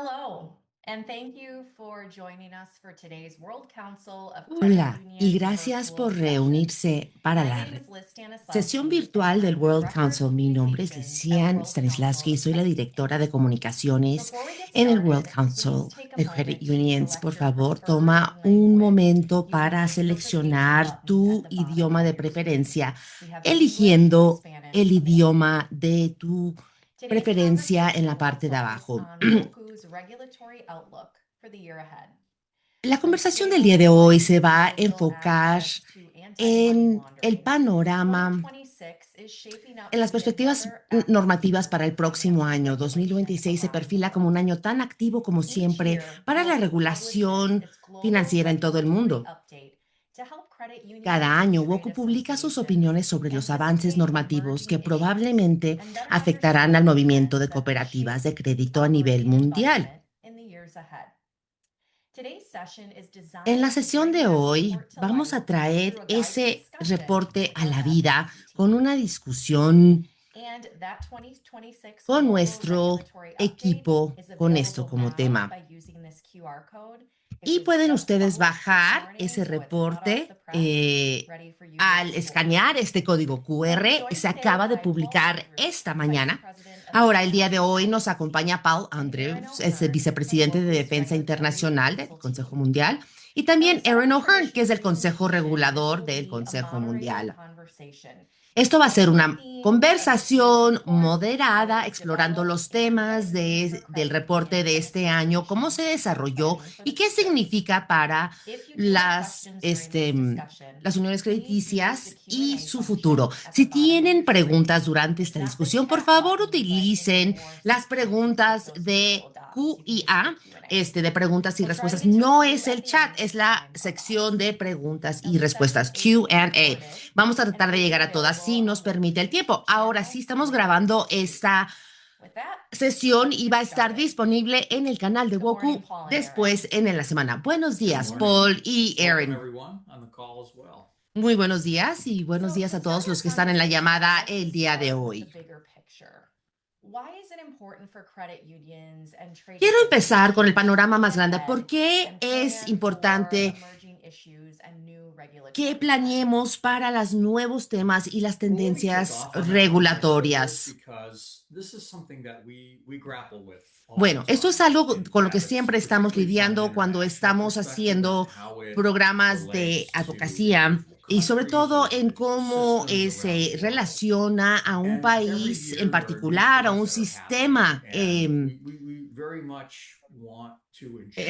Hello, and thank you for joining us for today's World Council of Credit Hola y Unions gracias virtual por session. reunirse para My la name is Liz sesión Stanislavski, and virtual I'm del the World Director of Council. Mi nombre es Communications at the Lisian World Council Stanislavski y of soy la Credit directora de Unions. comunicaciones Before we get en el World started, please Council take a de moment Credit to Unions. select Por your favor, preferred toma un language momento using para the interpretation seleccionar button at tu the bottom idioma of de your screen. preferencia, We have English, eligiendo Spanish, el and Mandarin. idioma de tu Today's preferencia en conversation la will parte de focus abajo. on WOKU's regulatory outlook for the year ahead. La From conversación del día de stable hoy se free va a digital enfocar access to anti-money en el laundering, panorama, 2026 is shaping up en to las be perspectivas another active normativas year para el for próximo financial año. regulation 2026 se around the perfila como un world. año tan activo como Each siempre year, para la WOKU publishes regulación its global financiera en todo el regulatory mundo. update to help credit unions Cada and año, trade WOCU publica sus associations opiniones sobre los avances anticipate normativos emerging que issues probablemente and better afectarán al understand the movimiento trends de that could shape cooperativas de the crédito a nivel operating mundial. environment in the years ahead. Today's session is En la designed to sesión bring de that hoy report to vamos life a through traer a guided ese discussion reporte with a our la vida advocacy con team. una discusión And that 2026 con global nuestro regulatory update equipo is con esto available como now tema. by using this QR code. It Y was pueden just ustedes published this bajar morning, ese so it's hot off the reporte press, ready for you to al explore. escanear este código So I'm QR. joined Se today acaba de by Paul publicar Andrews, esta Vice mañana. President of Ahora, el día de International hoy nos Advocacy, acompaña Paul and Aaron Andrews, es el O'Hearn from vicepresidente de WOKU's Defensa Regulatory Internacional del Council Consejo team. Mundial, y Now, también instead of Aaron a O'Hearn, que es traditional el Consejo presentation, this Regulador will del be a Consejo moderated Mundial. conversation Esto va a ser exploring the una themes of this year's conversación report, how it moderada, was explorando developed, los and what temas it means for del credit reporte unions de and este año, cómo associations se who are desarrolló planning for y the qué future. significa para If you do have las, questions during this este, discussion, las uniones please use the crediticias y Q&A su function futuro. at the Si bottom of tienen your screen. preguntas durante It's esta not the discusión, por chat favor button, but it's a utilicen Morse las button with preguntas those three de little dots. Q You can y use the A, Q&A. de preguntas y We'll try to respuestas. get to a No few es at el the end chat, if es la time sección allows. de preguntas Now, y this session respuestas, is being Q&A. recorded Vamos a and it tratar de will be llegar a todas si available nos on permite WOKU's el YouTube tiempo. Ahora sí channel estamos later on grabando this week. esta With that, sesión let's y get va a estar started. disponible en el canal de Good morning, Woku Paul and después Aaron. en la semana. Buenos Good días, morning. Paul y Welcome Aaron. everyone on the call as well. Muy buenos días y buenos So, días to a start todos our los que están en la conversation, llamada let's el día de start with the hoy. bigger picture. Why is it important for credit unions and trade Quiero empezar con el associations to panorama plan más grande. ¿Por ahead qué and es plan for importante emerging issues and new que regulatory trends? planeemos para los nuevos temas y las Well, let me kick tendencias off on that one, regulatorias? because this is something that we grapple with all Bueno, the esto es time algo in con lo que Cabot's, siempre estamos particularly from an lidiando cuando international estamos perspective and haciendo how it programas de relates to advocacia individual y sobre countries todo or en individual cómo systems around se the world. relaciona a un And every país en year there are new particular, a things un that are happening, sistema and we very much want to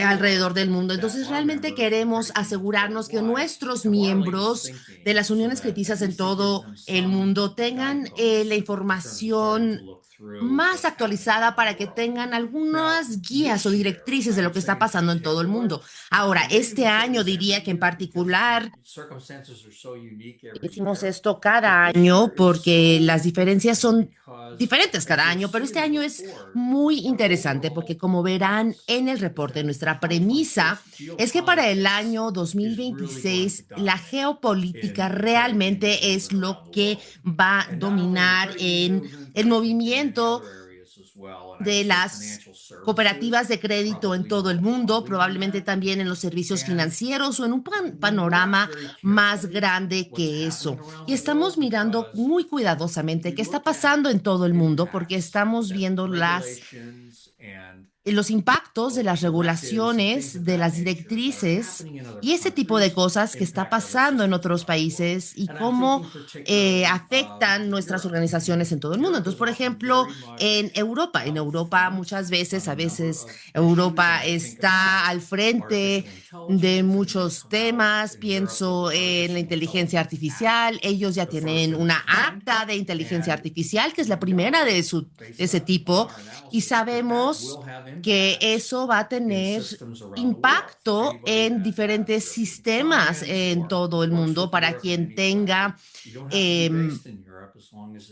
alrededor ensure del mundo. that Entonces, our realmente members and queremos credit unions asegurarnos que worldwide nuestros have our latest miembros de thinking las so uniones that at crediticias en least it gives todo them el some mundo tengan la guideposts in terms of starting to información look through más what's happening actualizada around the para que world. tengan Now, algunas guías o this year, directrices de I lo would que say está in pasando en todo el particular, mundo. Ahora, and maybe este we say año this every diría que en year because particular circumstances are so unique every decimos year, esto cada but this año year is porque so las diferencias interesting son because, diferentes as cada you'll año, pero see este in the año es report, muy our interesante porque overall como verán premise en el is reporte, that nuestra premisa 2026 es que para el geopolitics año is really going to 2026 la dominate geopolítica in credit realmente unionism es lo around the que world. va a And not only in the dominar credit union en movement, but el I think in many movimiento other areas as well. And I would de say las financial services cooperativas de crédito en probably todo el more mundo, broadly than probablemente that. también en los servicios And financieros o en un we watch panorama very más carefully grande what's que happening eso. around Y the estamos world mirando because muy cuidadosamente we qué está look at pasando en todo el mundo porque impacts estamos that viendo regulations and los impactos de las directives and things regulaciones, of de that las nature that are directrices happening in other y ese tipo de countries cosas que está impact other pasando en systems otros around the world. países y And I'm cómo thinking particularly of afectan nuestras Europe. organizaciones en todo el mundo. Europe Entonces, is por often ejemplo, very much En out Europa front muchas on a number veces of issues, and Europa I think está about al frente artificial de intelligence. I mean, they've muchos come out temas. in Europe with Pienso an en la Artificial inteligencia Intelligence Act, artificial. Ellos ya the first tienen of its una kind, acta de inteligencia and artificial, que es la we primera know, de based ese on tipo, our y analysis, that that sabemos will have que impacts eso va a in tener systems around the world. impacto Anybody en that has diferentes European sistemas science en or todo el works mundo with para Europe in quien any way, tenga you don't have to be em, based in Europe as long as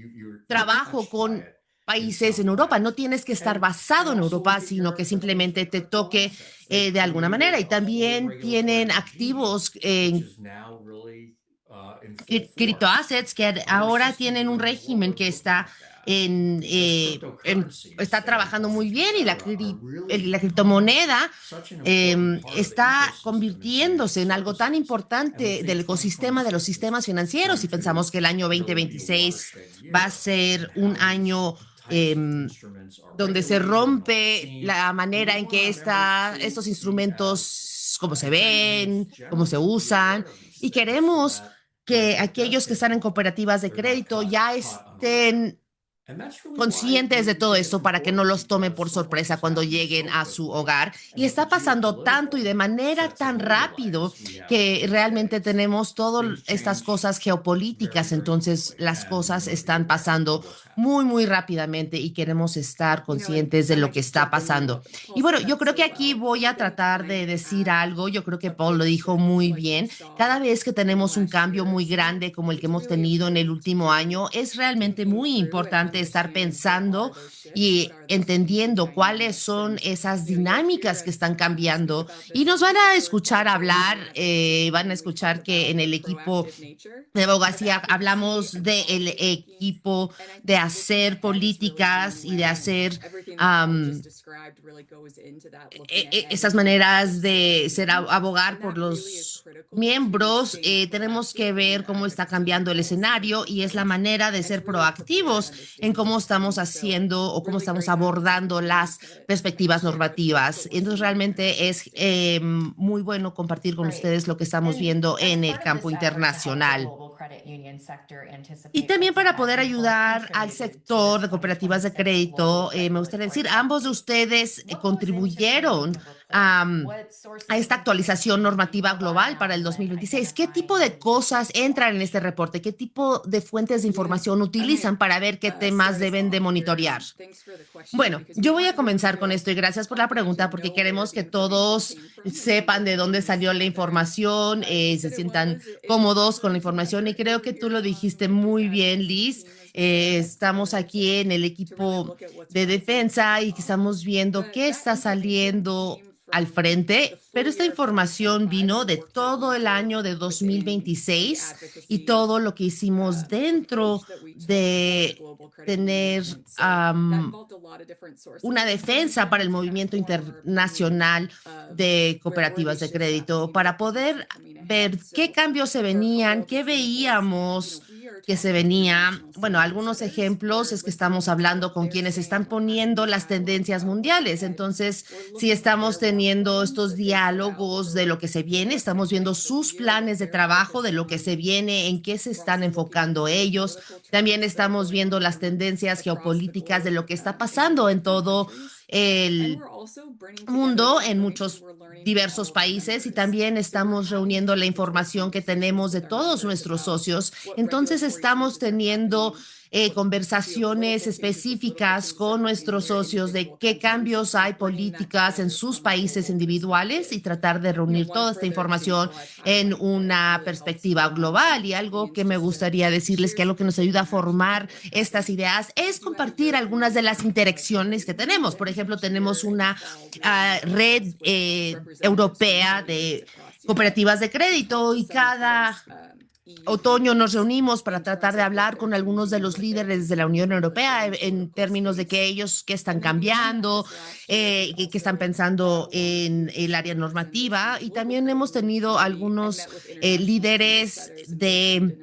you're trabajo touched by con it in países some en Europa. way. No tienes que estar And basado en also Europa, look at sino que Europe for things simplemente like te crypto toque assets. They've de alguna manera. created Y a whole también regulatory tienen regime, activos which en is now really in full criptoassets force. que Other ahora systems tienen un around the world régimen are que looking está at that. está trabajando muy bien y la criptomoneda está convirtiéndose en algo tan importante del ecosistema de los sistemas financieros y pensamos que el año 2026 va a ser un año donde se rompe la manera en que estos instrumentos, cómo se ven, cómo se usan, y queremos que aquellos que están en cooperativas de crédito ya estén conscientes de todo esto para que no los tome por sorpresa cuando lleguen a su hogar. Y está pasando tanto y de manera tan rápido que realmente tenemos todas estas cosas geopolíticas, entonces las cosas están pasando muy, muy rápidamente y queremos estar conscientes de lo que está pasando. Y bueno, yo creo que aquí voy a tratar de decir algo, yo creo que Paul lo dijo muy bien. Cada vez que tenemos un cambio muy grande como el que hemos tenido en el último año, es realmente muy importante estar pensando y entendiendo cuáles son esas dinámicas que están cambiando. Y nos van a escuchar hablar, van a escuchar que en el equipo de abogacía hablamos del equipo de hacer políticas y de hacer esas maneras de ser abogar por los miembros. Tenemos que ver cómo está cambiando el escenario y es la manera de ser proactivos en cómo estamos haciendo o cómo estamos abordando las perspectivas normativas. Entonces realmente es muy bueno compartir con ustedes lo que estamos viendo en el campo internacional. Y también para poder ayudar al sector de cooperativas de crédito, me gustaría decir, ambos de ustedes contribuyeron a esta actualización normativa global para el 2026. ¿Qué tipo de cosas entran en este reporte? ¿Qué tipo de fuentes de información utilizan para ver qué temas deben de monitorear? Bueno, yo voy a comenzar con esto y gracias por la pregunta porque queremos que todos sepan de dónde salió la información, se sientan cómodos con la información y creo que tú lo dijiste muy bien, Liz. Estamos aquí en el equipo de defensa y que estamos viendo qué está saliendo al frente, pero esta información vino de todo el año de 2026 y todo lo que hicimos dentro de tener una defensa para el movimiento internacional de cooperativas de crédito, para poder ver qué cambios se venían, qué veíamos que se venía. Bueno, algunos ejemplos es que estamos hablando con quienes están poniendo las tendencias mundiales. Entonces, si estamos teniendo estos diálogos de lo que se viene, estamos viendo sus planes de trabajo, de lo que se viene, en qué se están enfocando ellos. También estamos viendo las tendencias geopolíticas de lo que está pasando en todo el mundo, en muchos diversos países, y también estamos reuniendo la información que tenemos de todos nuestros socios. Entonces estamos teniendo conversaciones específicas con nuestros socios de qué cambios hay políticas en sus países individuales y tratar de reunir toda esta información en una perspectiva global. Y algo que me gustaría decirles, que algo que nos ayuda a formar estas ideas es compartir algunas de las interacciones que tenemos. Por ejemplo, tenemos una red europea de cooperativas de crédito y cada otoño nos reunimos para tratar de hablar con algunos de los líderes de la Unión Europea en términos de que ellos qué están cambiando, qué están pensando en el área normativa. Y también hemos tenido algunos líderes del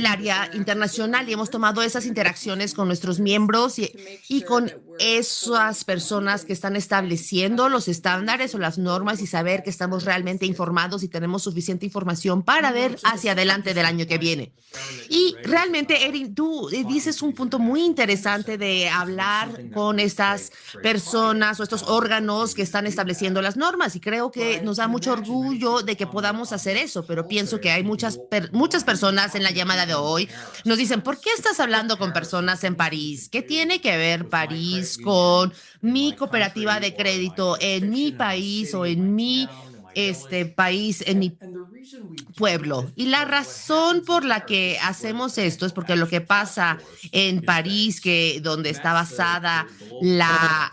área internacional y hemos tomado esas interacciones con nuestros miembros y con esas personas que están estableciendo los estándares o las normas y saber que estamos realmente informados y tenemos suficiente información para ver hacia adelante del año que viene. Y realmente, Erin, tú dices un punto muy interesante de hablar con estas personas o estos órganos que están estableciendo las normas y creo que nos da mucho orgullo de que podamos hacer eso, pero pienso que hay muchas personas en la llamada de hoy nos dicen, ¿por qué estás hablando con personas en París? ¿Qué tiene que ver París con mi cooperativa de crédito en mi país o en mi país, en mi pueblo? Y la razón por la que hacemos esto es porque lo que pasa en París, donde está basada la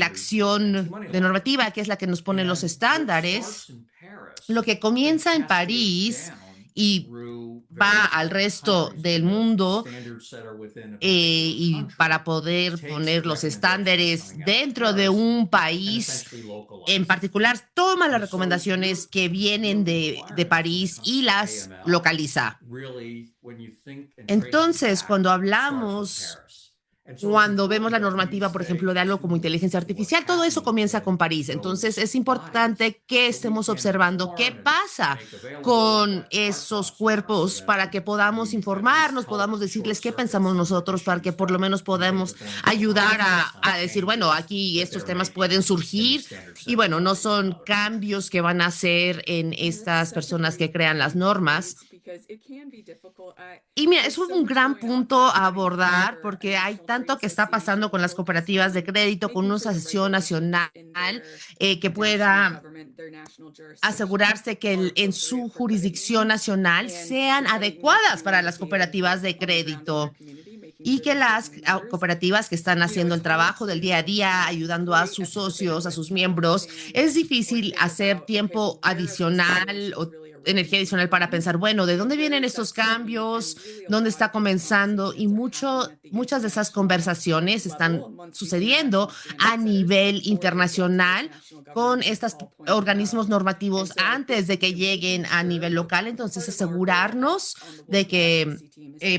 acción de normativa, que es la que nos pone los estándares, lo que comienza en París y va al resto del mundo y para poder poner los estándares dentro de un país en particular, toma las recomendaciones que vienen de París y las localiza. Entonces, cuando vemos la normativa, por ejemplo, de algo como inteligencia artificial, todo eso comienza con París. Entonces, es importante que estemos observando qué pasa con esos cuerpos para que podamos informarnos, podamos decirles qué pensamos nosotros, para que por lo menos podamos ayudar a decir, bueno, aquí estos temas pueden surgir y bueno, no son cambios que van a hacer en estas personas que crean las normas. Y mira, es un gran punto a abordar porque hay tanto que está pasando con las cooperativas de crédito, con una asociación nacional que pueda asegurarse que en su jurisdicción nacional sean adecuadas para las cooperativas de crédito y que las cooperativas que están haciendo el trabajo del día a día, ayudando a sus socios, a sus miembros, es difícil hacer tiempo adicional o energía adicional para pensar, bueno, ¿de dónde vienen estos cambios? ¿Dónde está comenzando? Y muchas de esas conversaciones están sucediendo a nivel internacional con estos organismos normativos antes de que lleguen a nivel local. Entonces, asegurarnos de que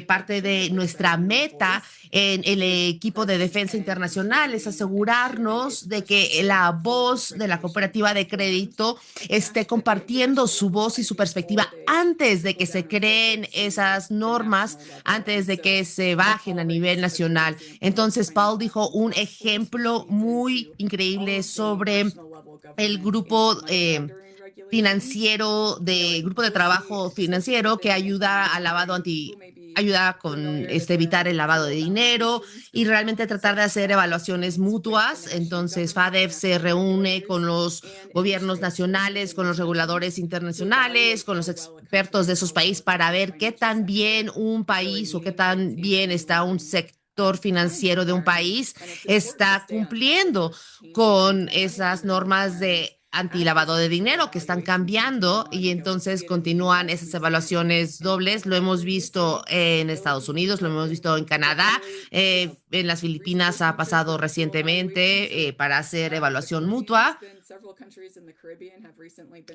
parte de nuestra meta en el equipo de defensa internacional es asegurarnos de que la voz de la cooperativa de crédito esté compartiendo su voz y su perspectiva antes de que se creen esas normas, antes de que se bajen a nivel nacional. Entonces, Paul dijo un ejemplo muy increíble sobre el grupo grupo de trabajo financiero que ayuda al ayuda con evitar el lavado de dinero y realmente tratar de hacer evaluaciones mutuas. Entonces, FADEF se reúne con los gobiernos nacionales, con los reguladores internacionales, con los expertos de esos países para ver qué tan bien un país o qué tan bien está un sector financiero de un país está cumpliendo con esas normas de antilavado de dinero que están cambiando y entonces continúan esas evaluaciones dobles. Lo hemos visto en Estados Unidos, lo hemos visto en Canadá, en las Filipinas ha pasado recientemente para hacer evaluación mutua.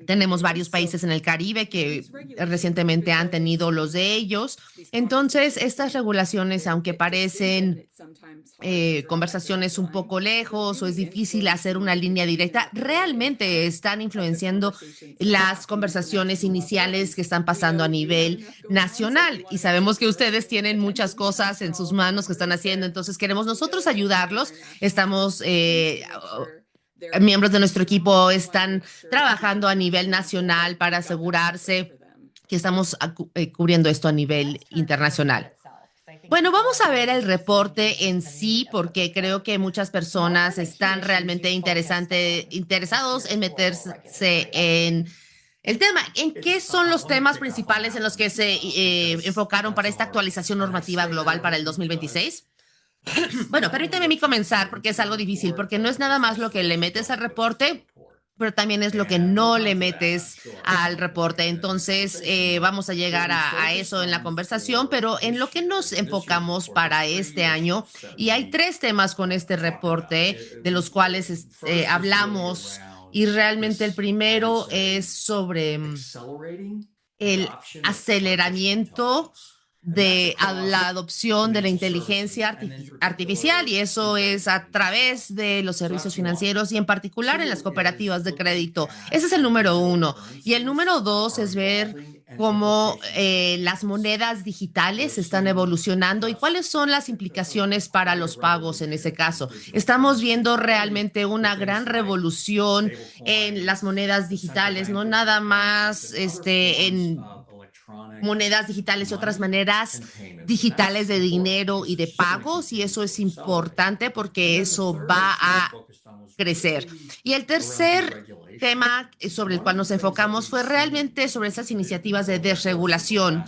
Tenemos varios países en el Caribe que recientemente han tenido los de ellos. Entonces, estas regulaciones, aunque parecen conversaciones un poco lejos o es difícil hacer una línea directa, realmente están influenciando las conversaciones iniciales que están pasando a nivel nacional. Y sabemos que ustedes tienen muchas cosas en sus manos que están haciendo, entonces queremos nosotros ayudarlos. Miembros de nuestro equipo están trabajando a nivel nacional para asegurarse que estamos cubriendo esto a nivel internacional. Bueno, vamos a ver el reporte en sí, porque creo que muchas personas están realmente interesados en meterse en el tema. ¿En qué son los temas principales en los que se enfocaron para esta actualización normativa global para el 2026? Bueno, permíteme a mí comenzar porque es algo difícil, porque no es nada más lo que le metes al reporte, pero también es lo que no le metes al reporte. Entonces, vamos a llegar a eso en la conversación, pero en lo que nos enfocamos para este año, y hay 3 temas con este reporte de los cuales hablamos, y realmente el primero es sobre el aceleramiento de la adopción de la inteligencia artificial y eso es a través de los servicios financieros y en particular en las cooperativas de crédito. Ese es el número 1. Y el número 2 es ver cómo las monedas digitales están evolucionando y cuáles son las implicaciones para los pagos en ese caso. Estamos viendo realmente una gran revolución en las monedas digitales, no nada más en monedas digitales y otras maneras digitales de dinero y de pagos, y eso es importante porque eso va a crecer. Y el tercer tema sobre el cual nos enfocamos fue realmente sobre esas iniciativas de desregulación.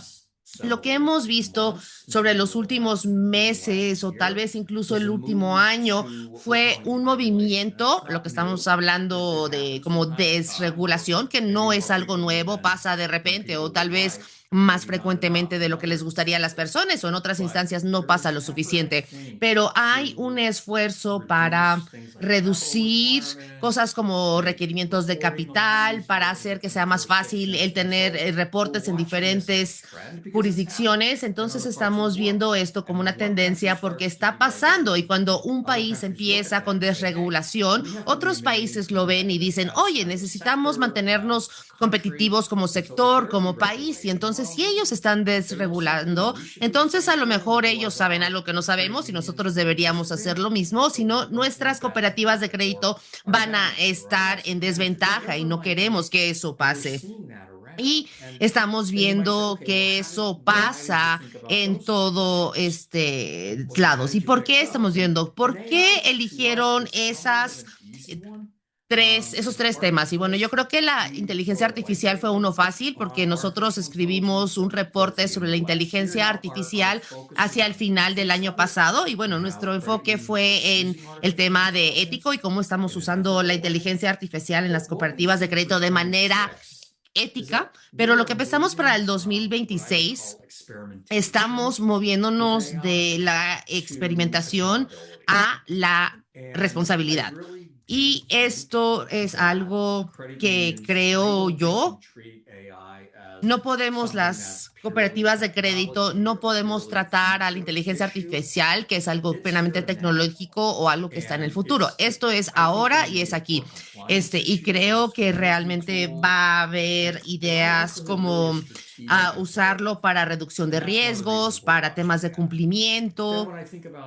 Lo que hemos visto sobre los últimos meses o tal vez incluso el último año fue un movimiento, lo que estamos hablando de como desregulación, que no es algo nuevo, pasa de repente o tal vez más frecuentemente de lo que les gustaría a las personas o en otras instancias no pasa lo suficiente. Pero hay un esfuerzo para reducir cosas como requerimientos de capital, para hacer que sea más fácil el tener reportes en diferentes jurisdicciones. Entonces estamos viendo esto como una tendencia porque está pasando y cuando un país empieza con desregulación, otros países lo ven y dicen, oye, necesitamos mantenernos competitivos como sector, como país, y entonces si ellos están desregulando, entonces a lo mejor ellos saben algo que no sabemos y nosotros deberíamos hacer lo mismo, si no, nuestras cooperativas de crédito van a estar en desventaja y no queremos que eso pase. Y estamos viendo que eso pasa en todo lados. ¿Y por qué estamos viendo? ¿Por qué eligieron esos tres temas? Y bueno, yo creo que la inteligencia artificial fue uno fácil porque nosotros escribimos un reporte sobre la inteligencia artificial hacia el final del año pasado y bueno, nuestro enfoque fue en el tema de ético y cómo estamos usando la inteligencia artificial en las cooperativas de crédito de manera ética, pero lo que empezamos para el 2026, estamos moviéndonos de la experimentación a la responsabilidad. Y esto es algo que creo yo, no podemos, las cooperativas de crédito, no podemos tratar a la inteligencia artificial, que es algo plenamente tecnológico o algo que está en el futuro. Esto es ahora y es aquí. Y creo que realmente va a haber ideas como usarlo para reducción de riesgos, para temas de cumplimiento.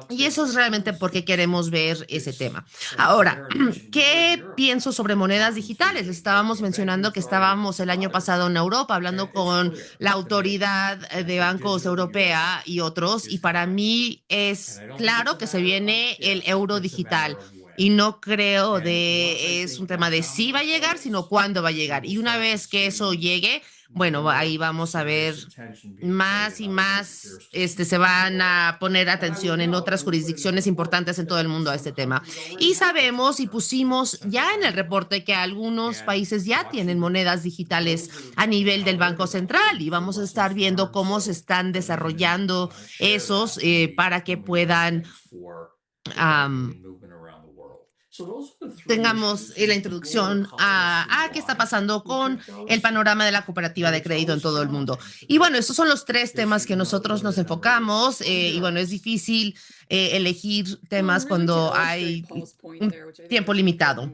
Y eso es realmente porque queremos ver ese tema. Ahora, ¿qué pienso sobre monedas digitales? Les estábamos mencionando que estábamos el año pasado en Europa hablando con la autoridad de bancos europea y otros, y para mí es claro que se viene el euro digital. Y no creo es un tema de si va a llegar, sino cuándo va a llegar. Y una vez que eso llegue, bueno, ahí vamos a ver más y más, se van a poner atención en otras jurisdicciones importantes en todo el mundo a este tema. Y sabemos y pusimos ya en el reporte que algunos países ya tienen monedas digitales a nivel del Banco Central y vamos a estar viendo cómo se están desarrollando esos para que puedan tengamos la introducción a qué está pasando con el panorama de la cooperativa de crédito en todo el mundo. Y bueno, estos son los tres temas que nosotros nos enfocamos y bueno, es difícil elegir temas cuando hay un tiempo limitado.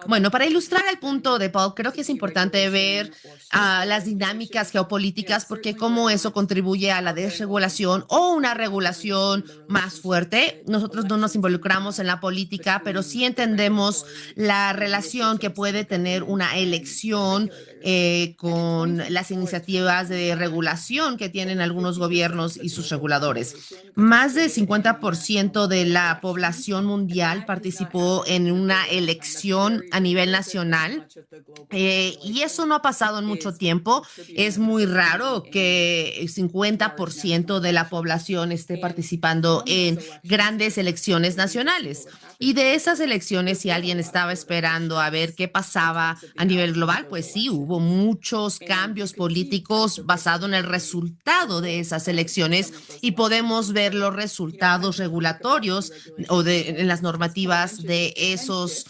Bueno, para ilustrar el punto de Paul, creo que es importante ver las dinámicas geopolíticas porque cómo eso contribuye a la desregulación o una regulación más fuerte. Nosotros no nos involucramos en la política, pero sí entendemos la relación que puede tener una elección con las iniciativas de regulación que tienen algunos gobiernos y sus reguladores. Más del 50% de la población mundial participó en una elección a nivel nacional y eso no ha pasado en mucho tiempo. Es muy raro que el 50% de la población esté participando en grandes elecciones nacionales. Y de esas elecciones, si alguien estaba esperando a ver qué pasaba a nivel global, pues sí, hubo muchos cambios políticos basados en el resultado de esas elecciones y podemos ver los resultados regulatorios o en las normativas de esos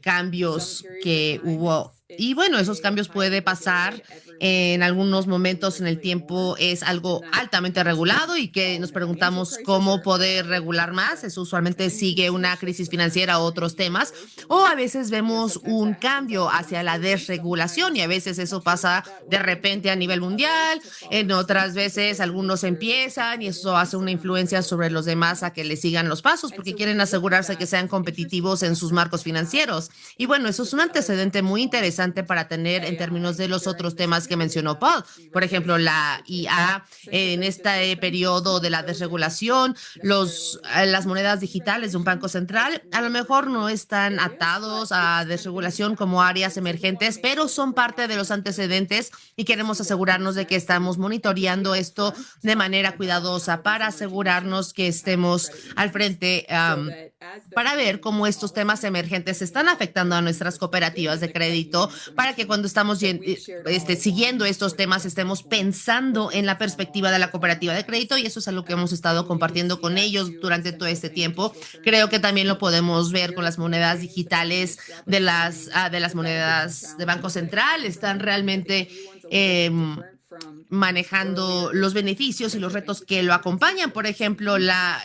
cambios que hubo. Y bueno, esos cambios puede pasar en algunos momentos en el tiempo, es algo altamente regulado y que nos preguntamos cómo poder regular más. Eso usualmente sigue una crisis financiera o otros temas, o a veces vemos un cambio hacia la desregulación y a veces eso pasa de repente a nivel mundial, en otras veces algunos empiezan y eso hace una influencia sobre los demás a que le sigan los pasos porque quieren asegurarse que sean competitivos en sus marcos financieros. Y bueno, eso es un antecedente muy interesante para tener en términos de los otros temas que mencionó Paul. Por ejemplo, la IA en este periodo de la desregulación, las monedas digitales de un banco central a lo mejor no están atados a desregulación como áreas emergentes, pero son parte de los antecedentes y queremos asegurarnos de que estamos monitoreando esto de manera cuidadosa para asegurarnos que estemos al frente para ver cómo estos temas emergentes están afectando a nuestras cooperativas de crédito, para que cuando estamos siguiendo estos temas estemos pensando en la perspectiva de la cooperativa de crédito, y eso es algo que hemos estado compartiendo con ellos durante todo este tiempo. Creo que también lo podemos ver con las monedas digitales de las monedas de Banco Central. Están realmente manejando los beneficios y los retos que lo acompañan. Por ejemplo, la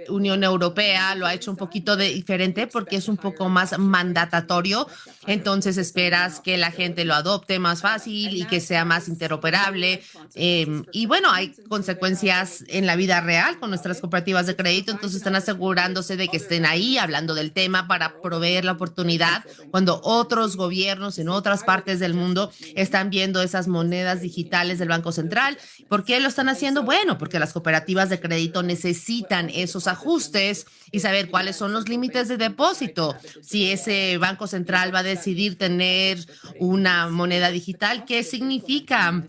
Unión Europea lo ha hecho un poquito diferente porque es un poco más mandatorio. Entonces esperas que la gente lo adopte más fácil y que sea más interoperable. Y bueno, hay consecuencias en la vida real con nuestras cooperativas de crédito. Entonces están asegurándose de que estén ahí hablando del tema para proveer la oportunidad cuando otros gobiernos en otras partes del mundo están viendo esas monedas digitales del Banco Central. ¿Por qué lo están haciendo? Bueno, porque las cooperativas de crédito necesitan esos ajustes y saber cuáles son los límites de depósito. Si ese Banco Central va a decidir tener una moneda digital, ¿qué significa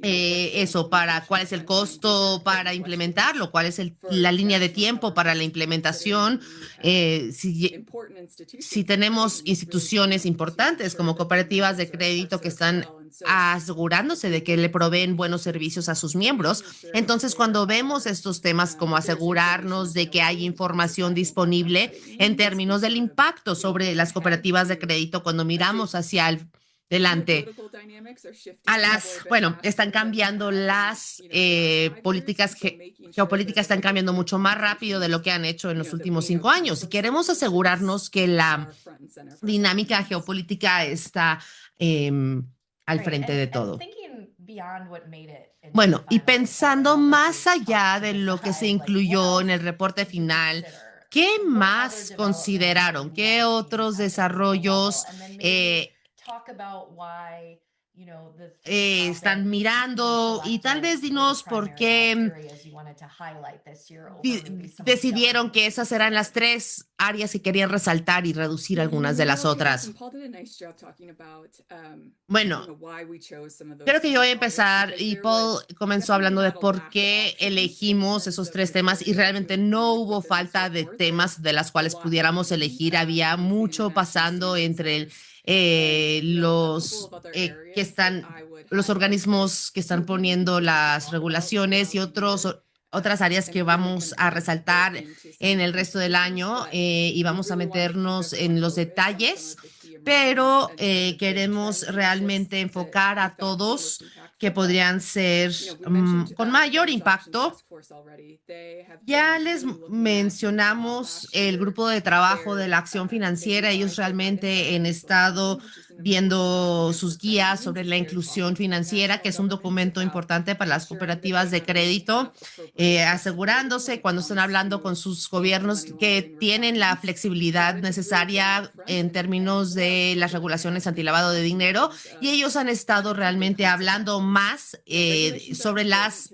eso? ¿Cuál es el costo para implementarlo? ¿Cuál es la línea de tiempo para la implementación? Si tenemos instituciones importantes como cooperativas de crédito que están asegurándose de que le proveen buenos servicios a sus miembros, entonces cuando vemos estos temas, como asegurarnos de que hay información disponible en términos del impacto sobre las cooperativas de crédito, cuando miramos hacia el delante, están cambiando las políticas geopolíticas, están cambiando mucho más rápido de lo que han hecho en los últimos 5 años, y queremos asegurarnos que la dinámica geopolítica está al frente de todo. Bueno, y pensando más allá de lo que se incluyó en el reporte final, ¿qué más consideraron? ¿Qué otros desarrollos están mirando? Y tal vez dinos por qué decidieron que esas eran las 3 áreas que querían resaltar y reducir algunas de las otras. Bueno, creo que yo voy a empezar, y Paul comenzó hablando de por qué elegimos esos 3 temas, y realmente no hubo falta de temas de las cuales pudiéramos elegir. Había mucho pasando entre los organismos que están poniendo las regulaciones y otras áreas que vamos a resaltar en el resto del año, y vamos a meternos en los detalles, pero queremos realmente enfocar a todos que podrían ser con mayor impacto. Ya les mencionamos el grupo de trabajo de la acción financiera. Ellos realmente han estado viendo sus guías sobre la inclusión financiera, que es un documento importante para las cooperativas de crédito, asegurándose cuando están hablando con sus gobiernos que tienen la flexibilidad necesaria en términos de las regulaciones antilavado de dinero, y ellos han estado realmente hablando más sobre las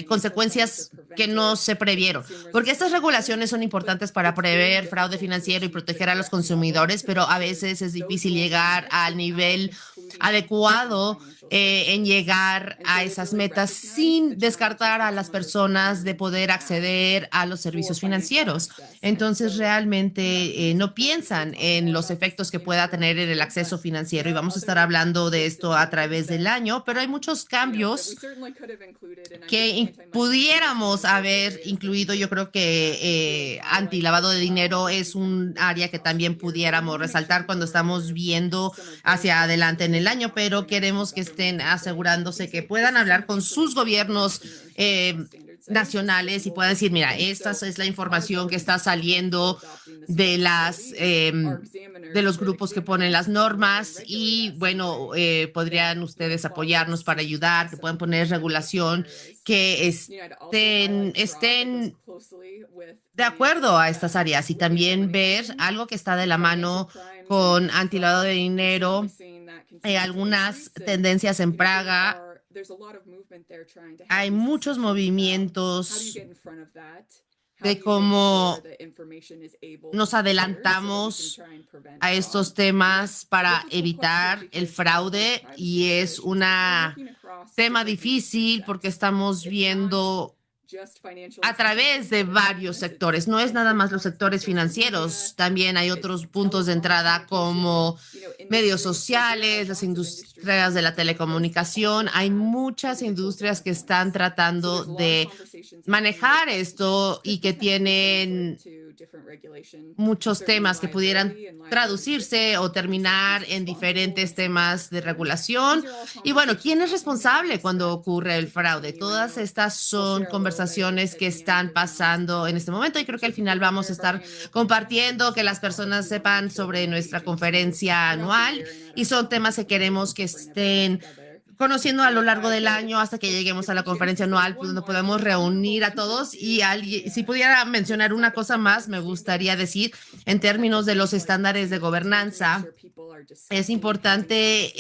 consecuencias que no se previeron, porque estas regulaciones son importantes para prever fraude financiero y proteger a los consumidores, pero a veces es difícil llegar al nivel adecuado en llegar a esas metas sin descartar a las personas de poder acceder a los servicios financieros. Entonces, realmente no piensan en los efectos que pueda tener en el acceso financiero, y vamos a estar hablando de esto a través del año, pero hay muchos cambios que pudiéramos haber incluido. Yo creo que antilavado de dinero es un área que también pudiéramos resaltar cuando estamos viendo hacia adelante en el año, pero queremos que estén asegurándose que puedan hablar con sus gobiernos nacionales y puedan decir, mira, esta es la información que está saliendo de los grupos que ponen las normas, y bueno, podrían ustedes apoyarnos para ayudar, que puedan poner regulación que estén de acuerdo a estas áreas, y también ver algo que está de la mano con antilavado de dinero algunas tendencias en Praga. Hay muchos movimientos de cómo nos adelantamos a estos temas para evitar el fraude, y es un tema difícil porque estamos viendo a través de varios sectores. No es nada más los sectores financieros, también hay otros puntos de entrada como medios sociales, las industrias de la telecomunicación. Hay muchas industrias que están tratando de manejar esto y que tienen muchos temas que pudieran traducirse o terminar en diferentes temas de regulación. Y bueno, ¿quién es responsable cuando ocurre el fraude? Todas estas son conversaciones que están pasando en este momento, y creo que al final vamos a estar compartiendo, que las personas sepan sobre nuestra conferencia anual, y son temas que queremos que estén conociendo a lo largo del año hasta que lleguemos a la conferencia anual, donde podemos reunir a todos. Y si pudiera mencionar una cosa más, me gustaría decir, en términos de los estándares de gobernanza, es importante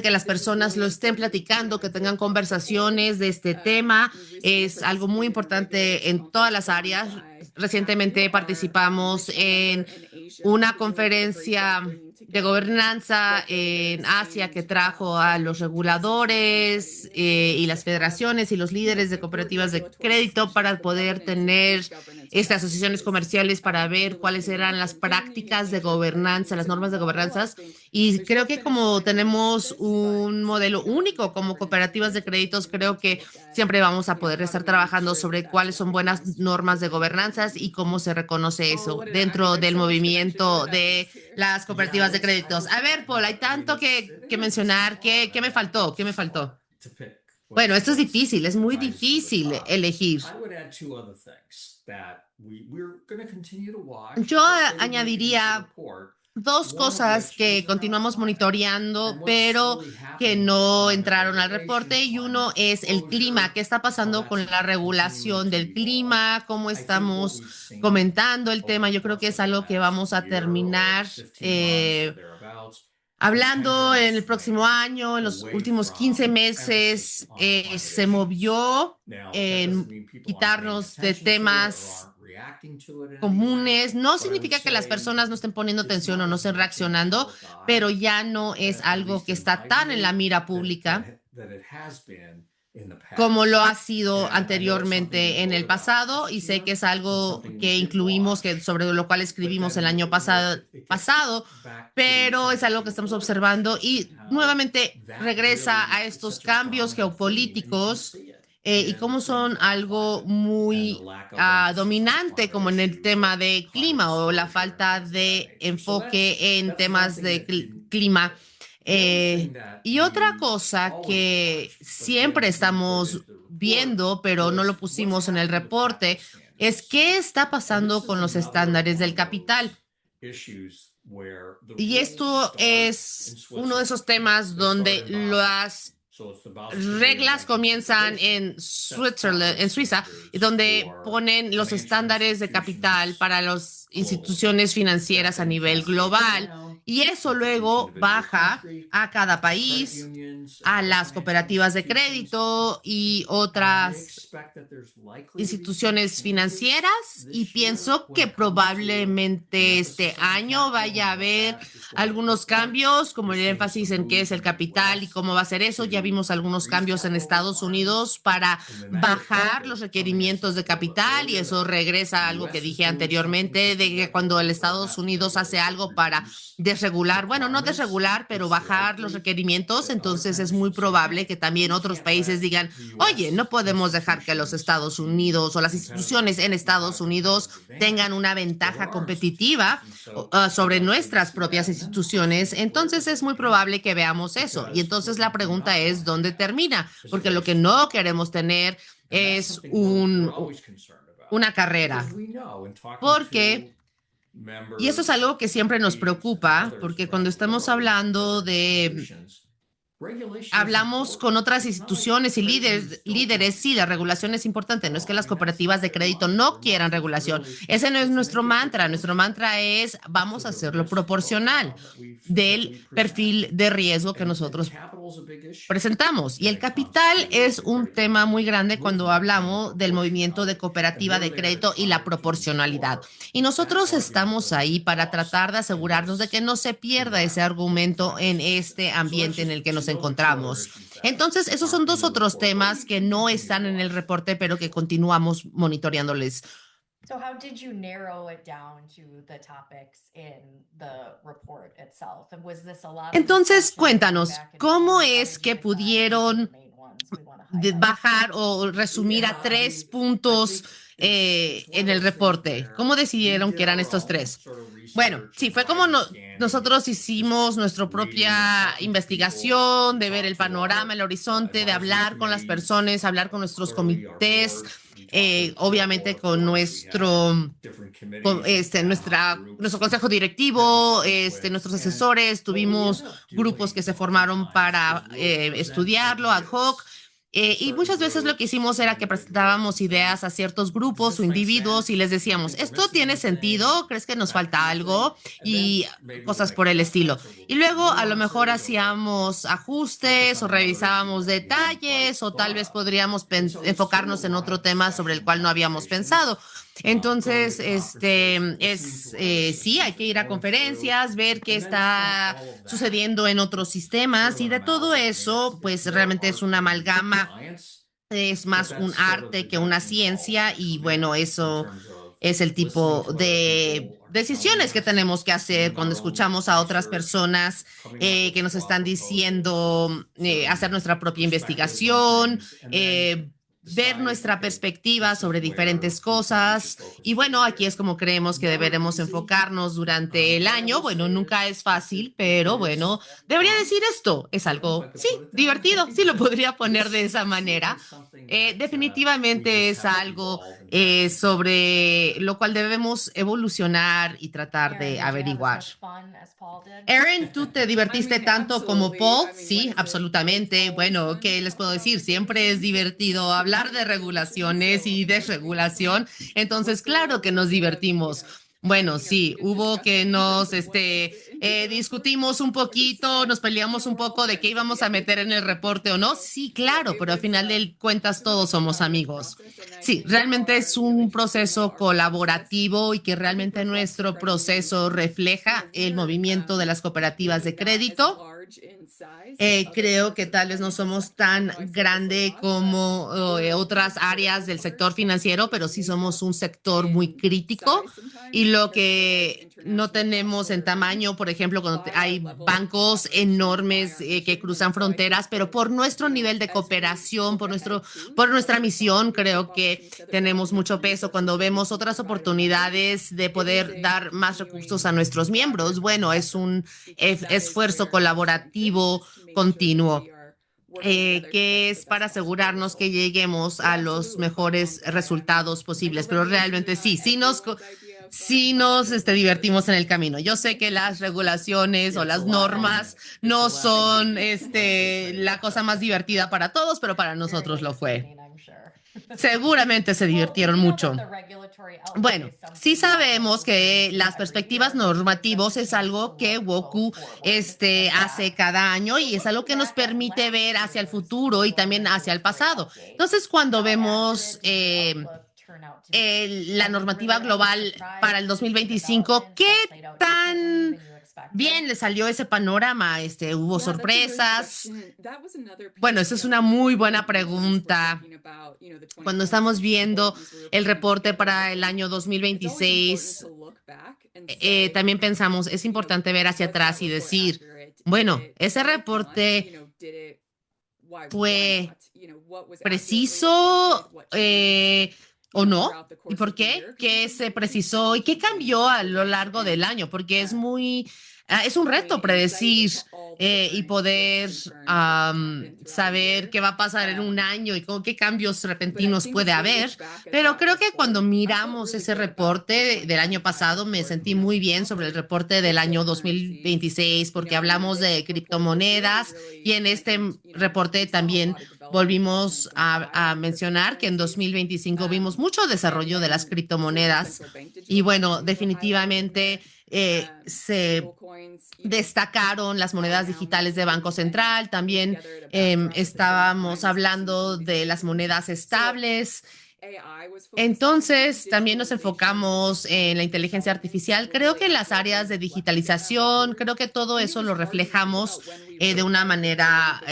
que las personas lo estén platicando, que tengan conversaciones de este tema. Es algo muy importante en todas las áreas. Recientemente participamos en una conferencia de gobernanza en Asia que trajo a los reguladores y las federaciones y los líderes de cooperativas de crédito para poder tener estas asociaciones comerciales, para ver cuáles eran las prácticas de gobernanza, las normas de gobernanza. Y creo que como tenemos un modelo único como cooperativas de créditos, creo que siempre vamos a poder estar trabajando sobre cuáles son buenas normas de gobernanza y cómo se reconoce eso dentro del movimiento de las cooperativas de créditos. A ver, Paul, hay tanto que mencionar. ¿Qué me faltó? ¿Qué me faltó? Bueno, esto es difícil, es muy difícil elegir. Yo añadiría dos cosas que continuamos monitoreando, pero que no entraron al reporte. Y uno es el clima. ¿Qué está pasando con la regulación del clima? ¿Cómo estamos comentando el tema? Yo creo que es algo que vamos a terminar hablando en el próximo año. En los últimos 15 meses se movió en quitarnos de temas comunes. No significa que las personas no estén poniendo atención o no estén reaccionando, pero ya no es algo que está tan en la mira pública como lo ha sido anteriormente en el pasado, y sé que es algo que incluimos, que sobre lo cual escribimos el año pasado, pero es algo que estamos observando y nuevamente regresa a estos cambios geopolíticos y cómo son algo muy dominante, como en el tema de clima o la falta de enfoque en temas de clima. Y otra cosa que siempre estamos viendo, pero no lo pusimos en el reporte, es qué está pasando con los estándares del capital. Y esto es uno de esos temas donde las reglas comienzan en Suiza, donde ponen los estándares de capital para las instituciones financieras a nivel global, y eso luego baja a cada país, a las cooperativas de crédito y otras instituciones financieras, y pienso que probablemente este año vaya a haber algunos cambios, como el énfasis en qué es el capital y cómo va a ser eso. Ya vimos algunos cambios en Estados Unidos para bajar los requerimientos de capital, y eso regresa a algo que dije anteriormente, de que cuando el Estados Unidos hace algo para desregular, bueno, no desregular, pero bajar los requerimientos, entonces es muy probable que también otros países digan, oye, no podemos dejar que los Estados Unidos o las instituciones en Estados Unidos tengan una ventaja competitiva sobre nuestras propias instituciones. Entonces es muy probable que veamos eso. Y entonces la pregunta es, ¿dónde termina? Porque lo que no queremos tener es una carrera. Y eso es algo que siempre nos preocupa, porque cuando estamos hablando de hablamos con otras instituciones y líderes, sí, la regulación es importante. No es que las cooperativas de crédito no quieran regulación. Ese no es nuestro mantra. Nuestro mantra es vamos a hacerlo proporcional del perfil de riesgo que nosotros presentamos. Y el capital es un tema muy grande cuando hablamos del movimiento de cooperativa de crédito y la proporcionalidad. Y nosotros estamos ahí para tratar de asegurarnos de que no se pierda ese argumento en este ambiente en el que nos encontramos. Entonces, esos son dos otros temas que no están en el reporte, pero que continuamos monitoreándoles. So how did you narrow it down to the topics in the report itself? And was this a lot of Entonces, discussion going cuéntanos, back and ¿cómo forth? How es did you que decide these are the pudieron main ones we want to highlight? bajar o resumir a 3 puntos en el reporte? ¿Cómo decidieron que eran estos 3? Bueno, sí, fue como nosotros hicimos nuestra propia investigación, de ver el panorama, el horizonte, de hablar con las personas, hablar con nuestros comités, obviamente con nuestro consejo directivo, nuestros asesores, tuvimos grupos que se formaron para estudiarlo ad hoc. Y muchas veces lo que hicimos era que presentábamos ideas a ciertos grupos o individuos y les decíamos, ¿esto tiene sentido? ¿Crees que nos falta algo? Y cosas por el estilo. Y luego a lo mejor hacíamos ajustes o revisábamos detalles o tal vez podríamos enfocarnos en otro tema sobre el cual no habíamos pensado. Entonces, sí, hay que ir a conferencias, ver qué está sucediendo en otros sistemas y de todo eso, pues realmente es una amalgama, es más un arte que una ciencia y bueno, eso es el tipo de decisiones que tenemos que hacer cuando escuchamos a otras personas que nos están diciendo hacer nuestra propia investigación, ver nuestra perspectiva sobre diferentes cosas. Y bueno, aquí es como creemos que deberemos enfocarnos durante el año. Bueno, nunca es fácil, pero bueno, debería decir esto. Es algo, sí, divertido, sí lo podría poner de esa manera. Definitivamente es algo sobre lo cual debemos evolucionar y tratar de Aaron, did you have averiguar. as much fun as Paul did? Aaron, ¿tú te divertiste tanto como Paul? Sí, It's absolutamente. always Bueno, fun ¿qué to les talk puedo about decir? Siempre es divertido hablar de regulaciones y desregulación. Entonces, claro que nos divertimos. Bueno, sí, hubo que nos discutimos un poquito, nos peleamos un poco de qué íbamos a meter en el reporte o no. Sí, claro, pero al final de cuentas todos somos amigos. Sí, realmente es un proceso colaborativo y que realmente nuestro proceso refleja el movimiento de las cooperativas de crédito. Creo que tal vez no somos tan grande como otras áreas del sector financiero, pero sí somos un sector muy crítico y lo que no tenemos en tamaño, por ejemplo, cuando hay bancos enormes que cruzan fronteras, pero por nuestro nivel de cooperación, por nuestra misión, creo que tenemos mucho peso cuando vemos otras oportunidades de poder dar más recursos a nuestros miembros. Bueno, es un esfuerzo colaborativo continuo que es para asegurarnos que lleguemos a los mejores resultados posibles. Pero realmente sí nos divertimos en el camino. Yo sé que las regulaciones o las normas no son la cosa más divertida para todos, pero para nosotros lo fue. Seguramente se divirtieron mucho. Bueno, sí sabemos que las perspectivas normativas es algo que WOCU hace cada año y es algo que nos permite ver hacia el futuro y también hacia el pasado. Entonces, cuando vemos la normativa global para el 2025, ¿qué tan bien le salió ese panorama? ¿Hubo sorpresas? Bueno, esa es una muy buena pregunta. Cuando estamos viendo el reporte para el año 2026, también pensamos, es importante ver hacia atrás y decir, bueno, ese reporte fue preciso o no, y por qué, qué se precisó y qué cambió a lo largo del año, porque es muy Es un reto predecir y poder saber qué va a pasar en un año y qué cambios repentinos puede haber. Pero creo que cuando miramos ese reporte del año pasado, me sentí muy bien sobre el reporte del año 2026 porque hablamos de criptomonedas y en este reporte también volvimos a mencionar que en 2025 vimos mucho desarrollo de las criptomonedas y bueno, definitivamente se destacaron las monedas digitales de Banco Central, también estábamos hablando de las monedas estables. Entonces, también nos enfocamos en la inteligencia artificial. Creo que en las áreas de digitalización, creo que todo eso lo reflejamos de una manera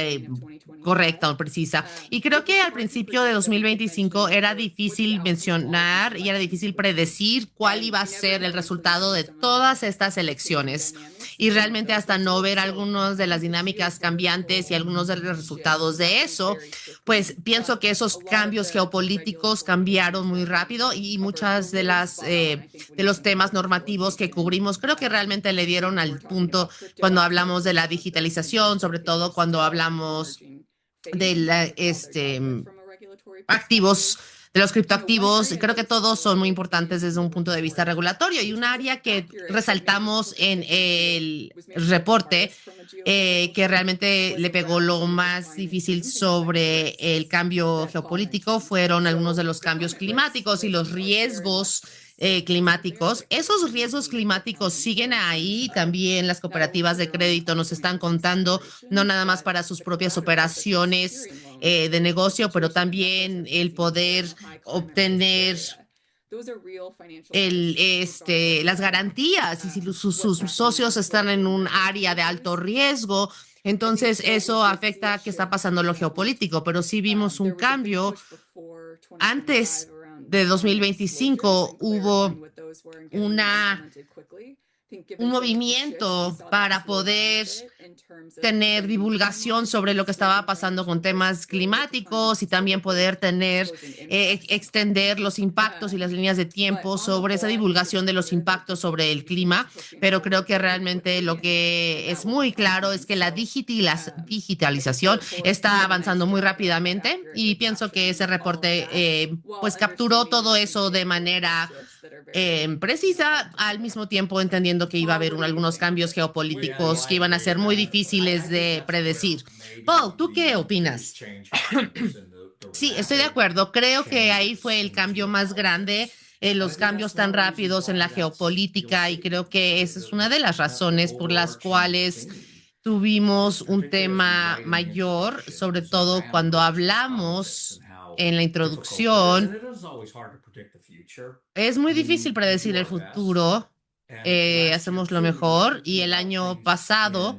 correcta o precisa. Y creo que al principio de 2025 era difícil mencionar y era difícil predecir cuál iba a ser el resultado de todas estas elecciones. Y realmente hasta no ver algunas de las dinámicas cambiantes y algunos de los resultados de eso, pues pienso que esos cambios geopolíticos cambiaron muy rápido y muchas de de los temas normativos que cubrimos creo que realmente le dieron al punto cuando hablamos de la digitalización, sobre todo cuando hablamos de activos, de los criptoactivos. Creo que todos son muy importantes desde un punto de vista regulatorio y un área que resaltamos en el reporte que realmente le pegó lo más difícil sobre el cambio geopolítico fueron algunos de los cambios climáticos y los riesgos climáticos. Esos riesgos climáticos siguen ahí. También las cooperativas de crédito nos están contando, no nada más para sus propias operaciones de negocio, pero también el poder obtener las garantías y si sus socios están en un área de alto riesgo. Entonces, eso afecta a qué está pasando lo geopolítico, pero sí vimos un cambio. Antes de 2025 hubo un movimiento para poder tener divulgación sobre lo que estaba pasando con temas climáticos y también poder extender los impactos y las líneas de tiempo sobre esa divulgación de los impactos sobre el clima. Pero creo que realmente lo que es muy claro es que la digitalización está avanzando muy rápidamente y pienso que ese reporte pues capturó todo eso de manera precisa, al mismo tiempo entendiendo que iba a haber algunos cambios geopolíticos que iban a ser muy difíciles de predecir. Paul, ¿tú qué opinas? Sí, estoy de acuerdo. Creo que ahí fue el cambio más grande, los cambios tan rápidos en la geopolítica y creo que esa es una de las razones por las cuales tuvimos un tema mayor, sobre todo cuando hablamos en la introducción. Es muy difícil predecir el futuro. Hacemos lo mejor y el año pasado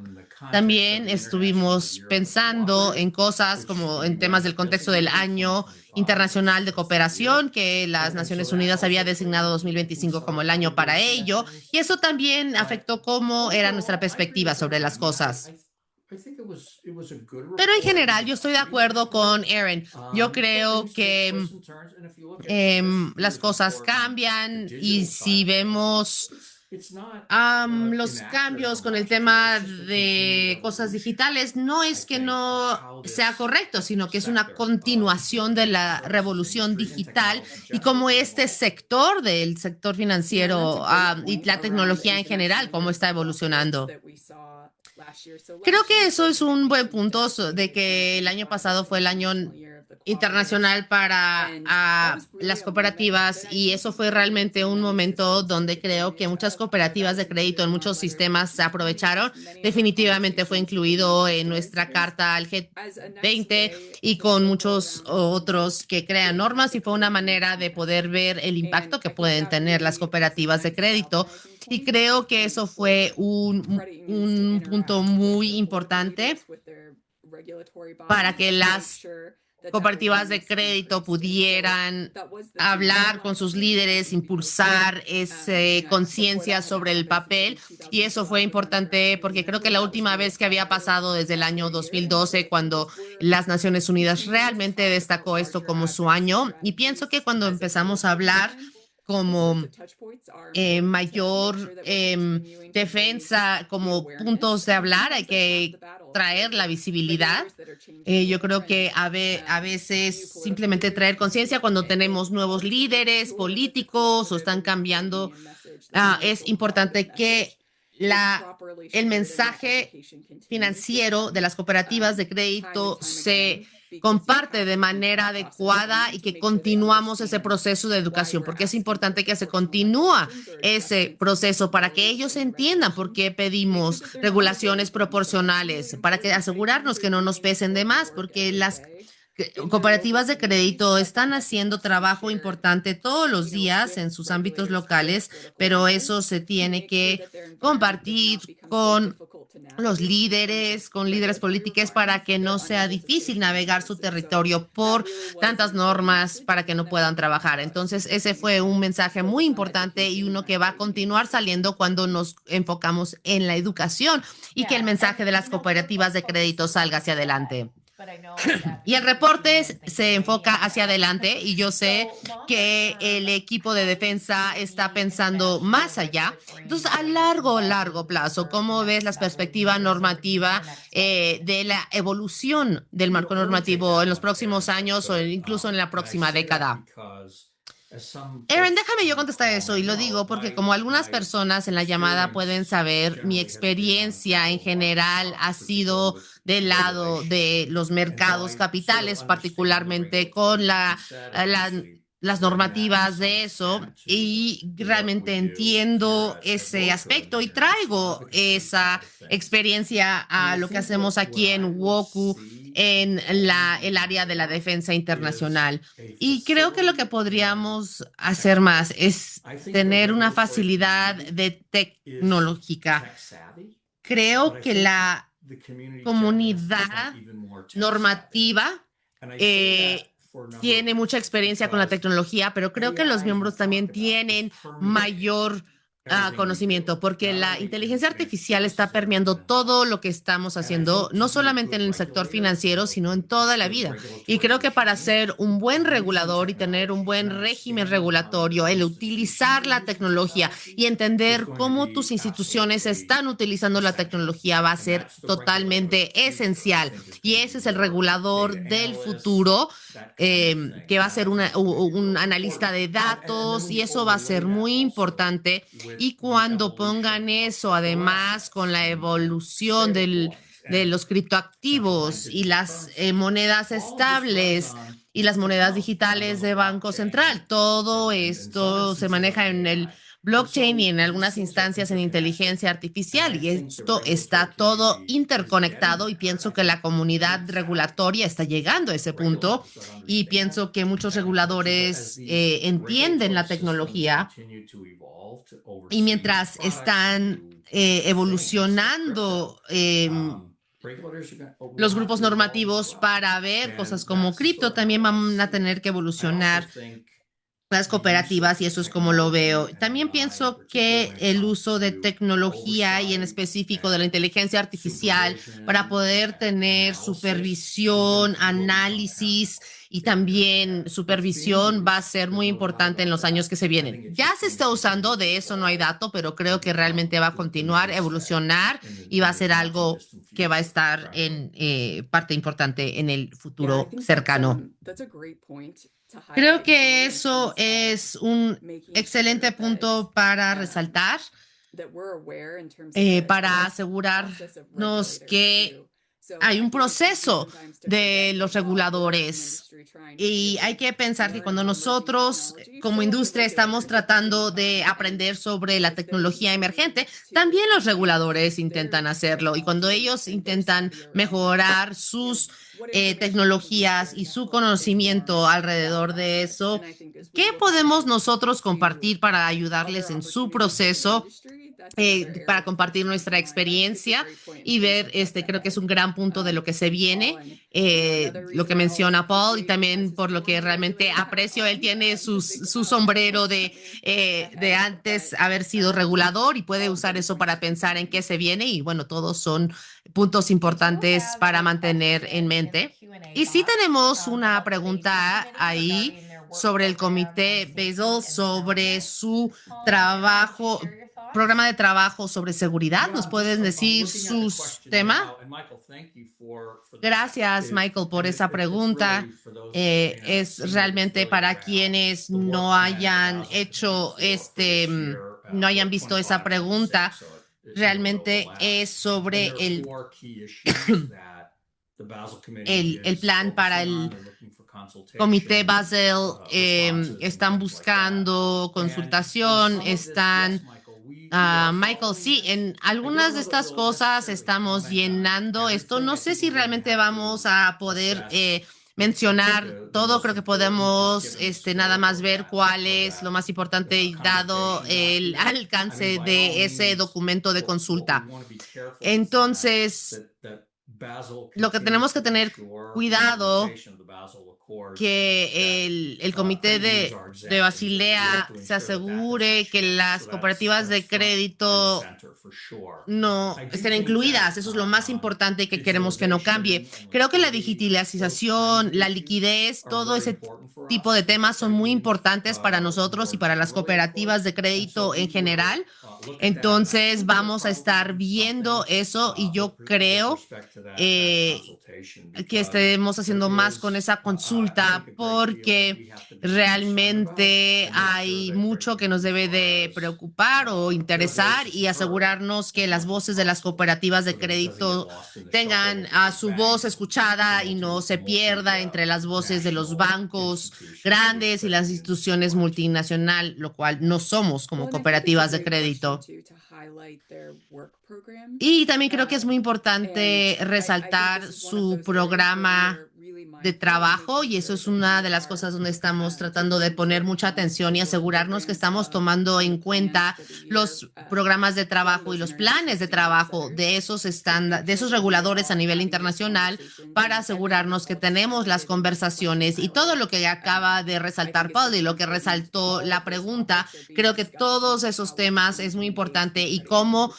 también estuvimos pensando en cosas como en temas del contexto del año internacional de cooperación, que las Naciones Unidas había designado 2025 como el año para ello, y eso también afectó cómo era nuestra perspectiva sobre las cosas. Pero en general, yo estoy de acuerdo con Aaron. Yo creo que las cosas cambian y si vemos los cambios con el tema de cosas digitales, no es que no sea correcto, sino que es una continuación de la revolución digital y como este sector del sector financiero y la tecnología en general, cómo está evolucionando. Creo que eso es un buen punto de que el año pasado fue el año internacional para las cooperativas y eso fue realmente un momento donde creo que muchas cooperativas de crédito en muchos sistemas se aprovecharon. Definitivamente fue incluido en nuestra carta al G20 y con muchos otros que crean normas y fue una manera de poder ver el impacto que pueden tener las cooperativas de crédito. Y creo que eso fue un punto muy importante para que las cooperativas de crédito pudieran hablar con sus líderes, impulsar esa conciencia sobre el papel. Y eso fue importante porque creo que la última vez que había pasado desde el año 2012, cuando las Naciones Unidas realmente destacó esto como su año. Y pienso que cuando empezamos a hablar como mayor defensa, como puntos de hablar, hay que traer la visibilidad. Yo creo que a veces simplemente traer conciencia cuando tenemos nuevos líderes políticos o están cambiando, es importante que el mensaje financiero de las cooperativas de crédito se comparte de manera adecuada y que continuamos ese proceso de educación, porque es importante que se continúa ese proceso para que ellos entiendan por qué pedimos regulaciones proporcionales, para que asegurarnos que no nos pesen de más, porque las cooperativas de crédito están haciendo trabajo importante todos los días en sus ámbitos locales, pero eso se tiene que compartir con los líderes, con líderes políticos para que no sea difícil navegar su territorio por tantas normas para que no puedan trabajar. Entonces, ese fue un mensaje muy importante y uno que va a continuar saliendo cuando nos enfocamos en la educación y que el mensaje de las cooperativas de crédito salga hacia adelante. Y el reporte se enfoca hacia adelante y yo sé que el equipo de defensa está pensando más allá. Entonces, a largo plazo, ¿cómo ves la perspectiva normativa de la evolución del marco normativo en los próximos años o incluso en la próxima década? Aaron, déjame yo contestar eso y lo digo porque como algunas personas en la llamada pueden saber, mi experiencia en general ha sido del lado de los mercados capitales, particularmente con las normativas de eso, y realmente entiendo ese aspecto y traigo esa experiencia a lo que hacemos aquí en WOCU en el área de la defensa internacional. Y creo que lo que podríamos hacer más es tener una facilidad de tecnológica. Creo que la comunidad normativa tiene mucha experiencia con la tecnología, pero creo que los miembros también tienen mayor conocimiento, porque la inteligencia artificial está permeando todo lo que estamos haciendo, no solamente en el sector financiero, sino en toda la vida. Y creo que para ser un buen regulador y tener un buen régimen regulatorio, el utilizar la tecnología y entender cómo tus instituciones están utilizando la tecnología va a ser totalmente esencial. Y ese es el regulador del futuro, que va a ser un analista de datos, y eso va a ser muy importante. Y cuando pongan eso, además, con la evolución de los criptoactivos y las monedas estables y las monedas digitales de Banco Central, todo esto se maneja en el blockchain y en algunas instancias en inteligencia artificial, y esto está todo interconectado, y pienso que la comunidad regulatoria está llegando a ese punto, y pienso que muchos reguladores entienden la tecnología, y mientras están evolucionando los grupos normativos para ver cosas como cripto, también van a tener que evolucionar las cooperativas, y eso es como lo veo. También pienso que el uso de tecnología y en específico de la inteligencia artificial para poder tener supervisión, análisis y también supervisión va a ser muy importante en los años que se vienen. Ya se está usando, de eso no hay dato, pero creo que realmente va a continuar, evolucionar, y va a ser algo que va a estar en parte importante en el futuro cercano. Creo que eso es un excelente punto para resaltar, para asegurarnos que hay un proceso de los reguladores. Y hay que pensar que cuando nosotros como industria estamos tratando de aprender sobre la tecnología emergente, también los reguladores intentan hacerlo. Y cuando ellos intentan mejorar sus tecnologías y su conocimiento alrededor de eso, ¿qué podemos nosotros compartir para ayudarles en su proceso? Para compartir nuestra experiencia y ver, creo que es un gran punto de lo que se viene, lo que menciona Paul, y también por lo que realmente aprecio, él tiene su sombrero de antes haber sido regulador y puede usar eso para pensar en qué se viene, y bueno, todos son puntos importantes para mantener en mente. Y sí tenemos una pregunta ahí sobre el comité Basel, sobre su trabajo, programa de trabajo sobre seguridad. ¿Nos pueden decir sus temas? Gracias, Michael, por esa pregunta. Es realmente para quienes no hayan hecho no hayan visto esa pregunta, realmente es sobre el plan para el Comité Basel. Están buscando consultación, Michael, sí, en algunas de estas cosas estamos llenando esto. No sé si realmente vamos a poder mencionar todo. Creo que podemos nada más ver cuál es lo más importante dado el alcance de ese documento de consulta. Entonces, lo que tenemos que tener cuidado que el comité de Basilea se asegure que las cooperativas de crédito no estén incluidas. Eso es lo más importante que queremos que no cambie. Creo que la digitalización, la liquidez, todo ese tipo de temas son muy importantes para nosotros y para las cooperativas de crédito en general. Entonces vamos a estar viendo eso y yo creo que estemos haciendo más con esa consulta porque realmente hay mucho que nos debe de preocupar o interesar y asegurarnos que las voces de las cooperativas de crédito tengan a su voz escuchada y no se pierda entre las voces de los bancos grandes y las instituciones multinacionales, lo cual no somos como cooperativas de crédito. Y también creo que es muy importante resaltar su programa de trabajo y eso es una de las cosas donde estamos tratando de poner mucha atención y asegurarnos que estamos tomando en cuenta los programas de trabajo y los planes de trabajo de esos de esos reguladores a nivel internacional para asegurarnos que tenemos las conversaciones y todo lo que acaba de resaltar Paul y lo que resaltó la pregunta. Creo que todos esos temas es muy importante y cómo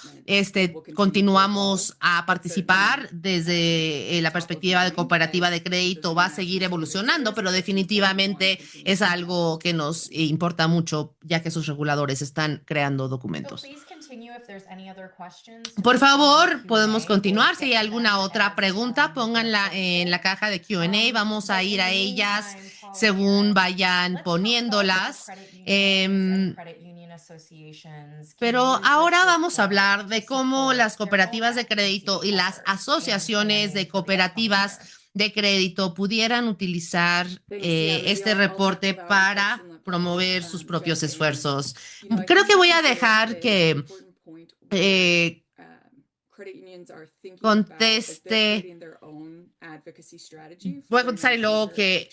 continuamos a participar desde la perspectiva de cooperativa de crédito va a seguir evolucionando, pero definitivamente es algo que nos importa mucho, ya que sus reguladores están creando documentos. Por favor, podemos continuar. Si hay alguna otra pregunta, pónganla en la caja de Q&A. Vamos a ir a ellas según vayan poniéndolas. Pero ahora vamos a hablar de cómo las cooperativas de crédito y las asociaciones de cooperativas de crédito pudieran utilizar este reporte para promover sus propios esfuerzos. Creo que voy a dejar que conteste. Voy a contestar y luego que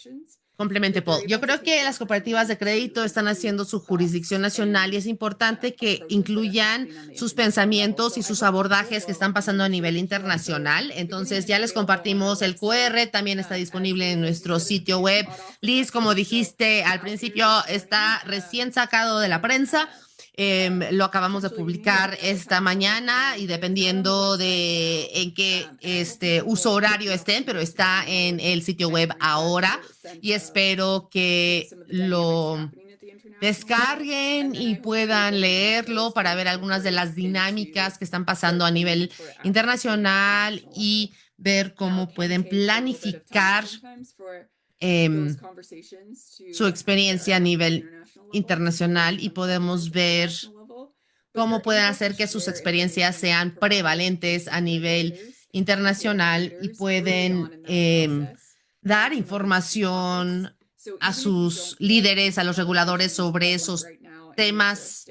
complemente, Paul. Yo creo que las cooperativas de crédito están haciendo su jurisdicción nacional y es importante que incluyan sus pensamientos y sus abordajes que están pasando a nivel internacional. Entonces, ya les compartimos el QR, también está disponible en nuestro sitio web. Liz, como dijiste al principio, está recién sacado de la prensa. Lo acabamos de publicar esta mañana y dependiendo de en qué uso horario estén, pero está en el sitio web ahora y espero que lo descarguen y puedan leerlo para ver algunas de las dinámicas que están pasando a nivel internacional y ver cómo pueden planificar su experiencia a nivel internacional y podemos ver cómo pueden hacer que sus experiencias sean prevalentes a nivel internacional y pueden dar información a sus líderes, a los reguladores sobre esos temas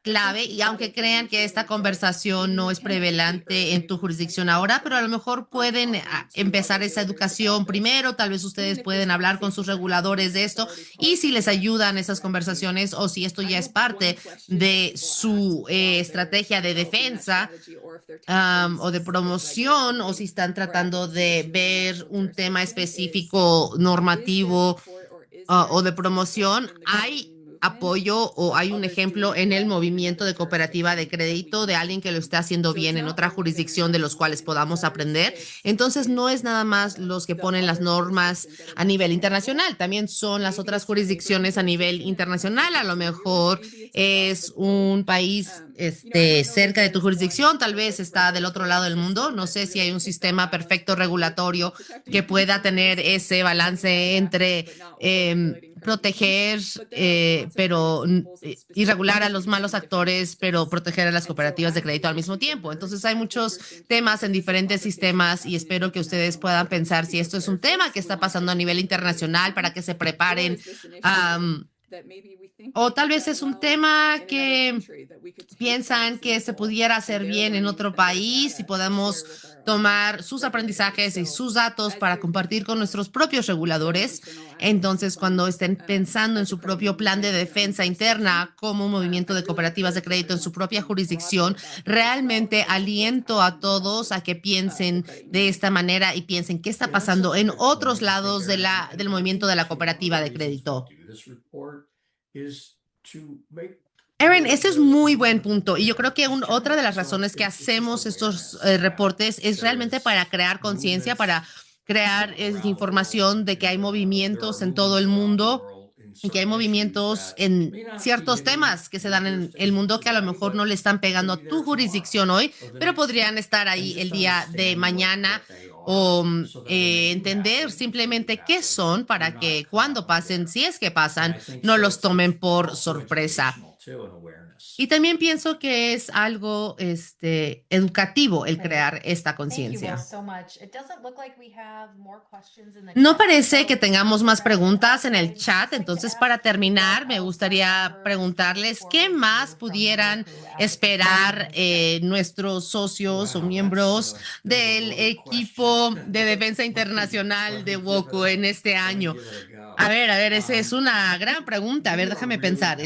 clave y aunque crean que esta conversación no es prevalente en tu jurisdicción ahora, pero a lo mejor pueden empezar esa educación primero, tal vez ustedes pueden hablar con sus reguladores de esto y si les ayudan esas conversaciones o si esto ya es parte de su estrategia de defensa o de promoción o si están tratando de ver un tema específico normativo o de promoción, hay apoyo o hay un ejemplo en el movimiento de cooperativa de crédito de alguien que lo está haciendo bien en otra jurisdicción de los cuales podamos aprender. Entonces, no es nada más los que ponen las normas a nivel internacional, también son las otras jurisdicciones a nivel internacional. A lo mejor es un país cerca de tu jurisdicción, tal vez está del otro lado del mundo. No sé si hay un sistema perfecto regulatorio que pueda tener ese balance entre proteger, y regular a los malos actores, pero proteger a las cooperativas de crédito al mismo tiempo. Entonces hay muchos temas en diferentes sistemas y espero que ustedes puedan pensar si esto es un tema que está pasando a nivel internacional para que se preparen. O tal vez es un tema que piensan que se pudiera hacer bien en otro país y podamos tomar sus aprendizajes y sus datos para compartir con nuestros propios reguladores. Entonces, cuando estén pensando en su propio plan de defensa interna como un movimiento de cooperativas de crédito en su propia jurisdicción, realmente aliento a todos a que piensen de esta manera y piensen qué está pasando en otros lados del movimiento de la cooperativa de crédito. Erin, ese es muy buen punto. Y yo creo que otra de las razones que hacemos estos reportes es realmente para crear conciencia, para crear información de que hay movimientos en todo el mundo y que hay movimientos en ciertos temas que se dan en el mundo que a lo mejor no le están pegando a tu jurisdicción hoy, pero podrían estar ahí el día de mañana o entender simplemente qué son para que cuando pasen, si es que pasan, no los tomen por sorpresa. Y también pienso que es algo educativo el crear esta conciencia. No parece que tengamos más preguntas en el chat, entonces para terminar me gustaría preguntarles qué más pudieran esperar nuestros socios o miembros del equipo de defensa internacional de WOCU en este año. A ver, esa es una gran pregunta. A ver, déjame pensar.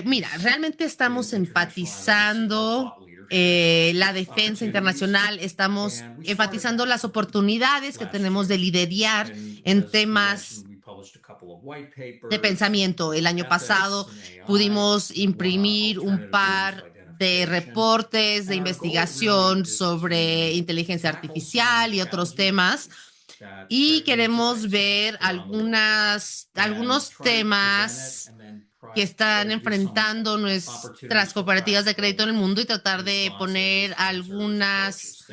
Mira, realmente estamos empatizando la defensa internacional, estamos enfatizando las oportunidades que tenemos de liderar en temas de pensamiento. El año pasado pudimos imprimir un par de reportes de investigación sobre inteligencia artificial y otros temas. Y queremos ver algunos temas que están enfrentando nuestras cooperativas de crédito en el mundo y tratar de poner algunas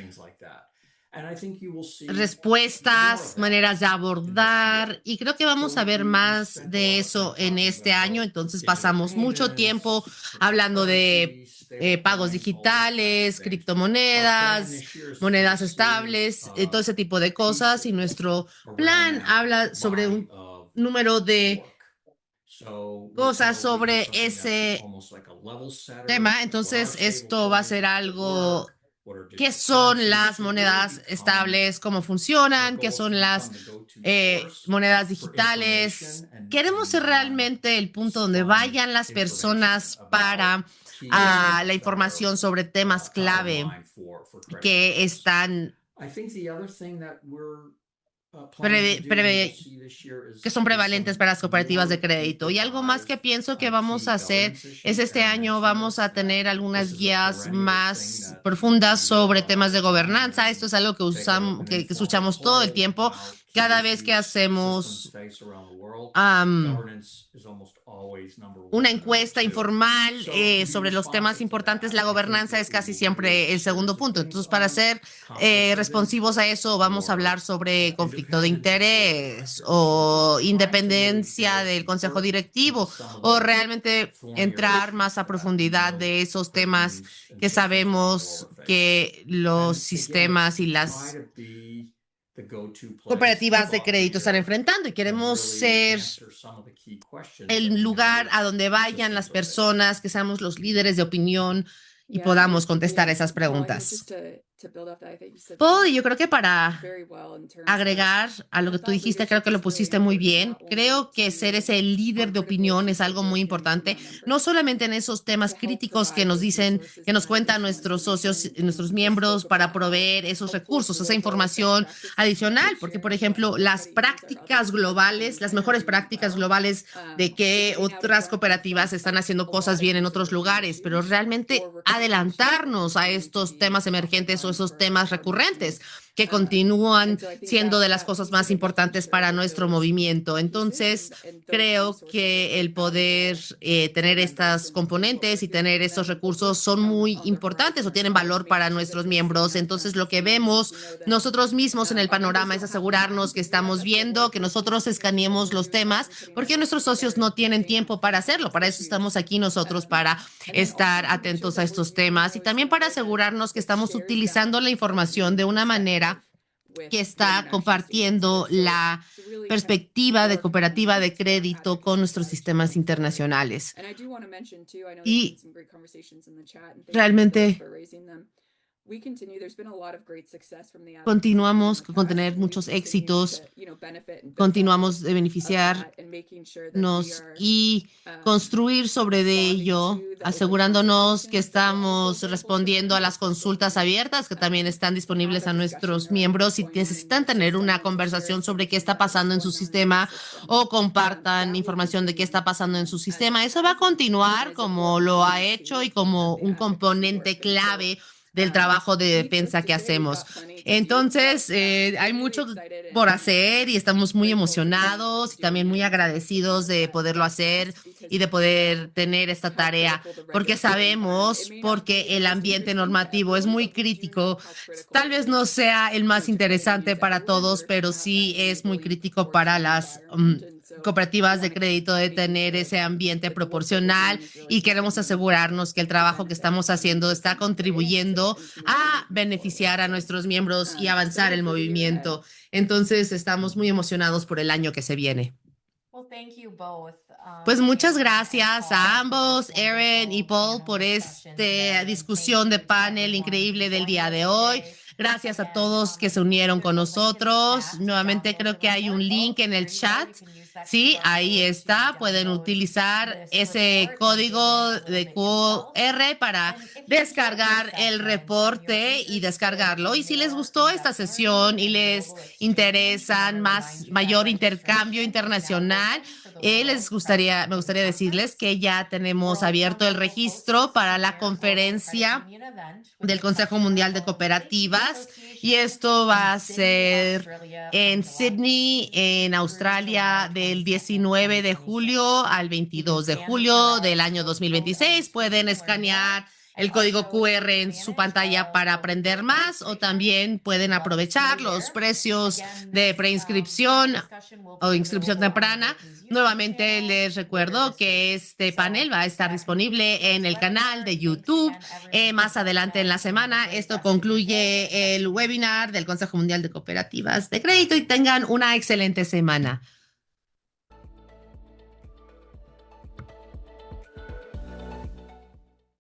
respuestas, maneras de abordar, y creo que vamos a ver más de eso en este año. Entonces pasamos mucho tiempo hablando de pagos digitales, criptomonedas, monedas estables, todo ese tipo de cosas, y nuestro plan habla sobre un número de cosas sobre ese tema. Entonces esto va a ser algo. ¿Qué son las monedas estables? ¿Cómo funcionan? ¿Qué son las monedas digitales? Queremos ser realmente el punto donde vayan las personas para la información sobre temas clave que están que son prevalentes para las cooperativas de crédito. Y algo más que pienso que vamos a hacer es este año vamos a tener algunas guías más profundas sobre temas de gobernanza. Esto es algo que usamos, que escuchamos todo el tiempo. Cada vez que hacemos una encuesta informal sobre los temas importantes, la gobernanza es casi siempre el segundo punto. Entonces, para ser responsivos a eso, vamos a hablar sobre conflicto de interés o independencia del consejo directivo, o realmente entrar más a profundidad de esos temas que sabemos que los sistemas y las cooperativas de crédito están enfrentando, y queremos ser el lugar a donde vayan las personas, que seamos los líderes de opinión y podamos contestar esas preguntas. Paul, y yo creo que para agregar a lo que tú dijiste, creo que lo pusiste muy bien. Creo que ser ese líder de opinión es algo muy importante, no solamente en esos temas críticos que nos dicen, que nos cuentan nuestros socios, nuestros miembros para proveer esos recursos, esa información adicional, porque por ejemplo, las prácticas globales, las mejores prácticas globales de que otras cooperativas están haciendo cosas bien en otros lugares, pero realmente adelantarnos a estos temas emergentes o esos temas recurrentes que continúan siendo de las cosas más importantes para nuestro movimiento. Entonces, creo que el poder tener estas componentes y tener estos recursos son muy importantes o tienen valor para nuestros miembros. Entonces, lo que vemos nosotros mismos en el panorama es asegurarnos que estamos viendo, que nosotros escaneemos los temas, porque nuestros socios no tienen tiempo para hacerlo. Para eso estamos aquí nosotros, para estar atentos a estos temas y también para asegurarnos que estamos utilizando la información de una manera que está compartiendo la perspectiva de cooperativa de crédito con nuestros sistemas internacionales. Y realmente continuamos con tener muchos éxitos, continuamos de beneficiarnos y construir sobre de ello, asegurándonos que estamos respondiendo a las consultas abiertas que también están disponibles a nuestros miembros. Si necesitan tener una conversación sobre qué está pasando en su sistema o compartan información de qué está pasando en su sistema, eso va a continuar como lo ha hecho y como un componente clave del trabajo de defensa que hacemos. Entonces, hay mucho por hacer y estamos muy emocionados y también muy agradecidos de poderlo hacer y de poder tener esta tarea, porque sabemos, porque el ambiente normativo es muy crítico. Tal vez no sea el más interesante para todos, pero sí es muy crítico para las cooperativas de crédito de tener ese ambiente proporcional y queremos asegurarnos que el trabajo que estamos haciendo está contribuyendo a beneficiar a nuestros miembros y avanzar el movimiento. Entonces, estamos muy emocionados por el año que se viene. Pues muchas gracias a ambos, Erin y Paul, por esta discusión de panel increíble del día de hoy. Gracias a todos que se unieron con nosotros. Nuevamente creo que hay un link en el chat. Sí, ahí está. Pueden utilizar ese código de QR para descargar el reporte y descargarlo. Y si les gustó esta sesión y les interesan mayor intercambio internacional, me gustaría decirles que ya tenemos abierto el registro para la conferencia del Consejo Mundial de Cooperativas y esto va a ser en Sydney, en Australia, del 19 de julio al 22 de julio del año 2026. Pueden escanear el código QR en su pantalla para aprender más o también pueden aprovechar los precios de preinscripción o inscripción temprana. Nuevamente les recuerdo que este panel va a estar disponible en el canal de YouTube más adelante en la semana. Esto concluye el webinar del Consejo Mundial de Cooperativas de Crédito y tengan una excelente semana.